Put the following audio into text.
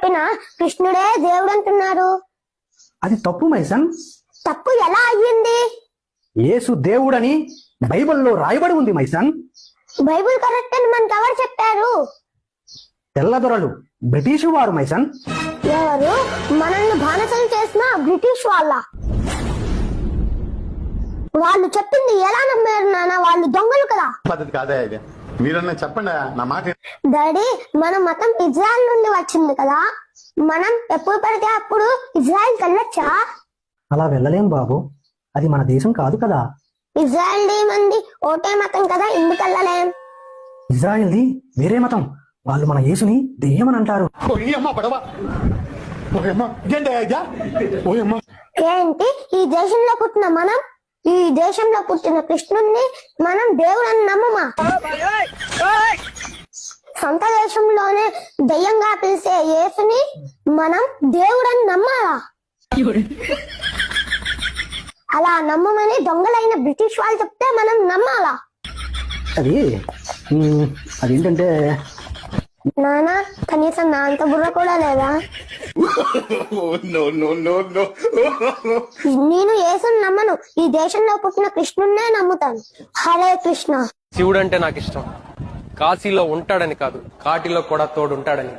చెప్పినా కృష్ణుడే దేవుడు అంటున్నారు. అది తప్పు మైసన్. తప్పు ఎలా అయ్యింది? యేసు దేవుడని బైబిల్లో రాయబడి ఉంది మైసన్. బైబిల్ కరెక్ట్ అని మనకు ఎవరు చెప్పారు? తెల్లదొరలు, బ్రిటిషు వారు మైసన్. ఎవరు? మనల్ని బానిసలు చేసిన బ్రిటిష్ వాళ్ళు చెప్పింది ఎలా నమ్మారు నాన్న? వాళ్ళు దొంగలు కదా. పద్ధతి కాదా ఇది? మీరన్నా చెప్పండి నా మాట. డాడీ, మన మతం ఇజ్రాయెల్ నుండి వచ్చింది కదా, మనం ఎప్పుడు పడితే అప్పుడు ఇజ్రాయెల్కి వెళ్ళొచ్చా? అలా వెళ్ళలేం బాబు, అది మన దేశం కాదు కదా. ఇజ్రాయెల్ మంది ఓటే మతం కదా, ఎందుకు వెళ్ళలేం? ఇజ్రాయెల్ది వేరే మతం. వాళ్ళు మన యేసుని దెయ్యమని అంటారు. ఏంటి? ఈ దేశంలో పుట్టిన మనం, ఈ దేశంలో పుట్టిన కృష్ణుణ్ణి మనం దేవుడని నమ్మమా? సొంత దేశంలోనే దెయ్యంగా పిలిచే యేసుని మనం దేవుడని నమ్మాలా? అలా నమ్మమని దొంగలైన బ్రిటిష్ వాళ్ళు చెప్తే మనం నమ్మాలా? అదేంటంటే నానా, కనీసం నా అంత బుర్ర కూడా లేదా? నేను యేసుని నమ్మను, ఈ దేశంలో పుట్టిన కృష్ణున్నే నమ్ముతాను. హరే కృష్ణ. శివుడు అంటే నాకు ఇష్టం. కాశీలో ఉంటాడని కాదు, కాటిలో కూడా తోడుంటాడని.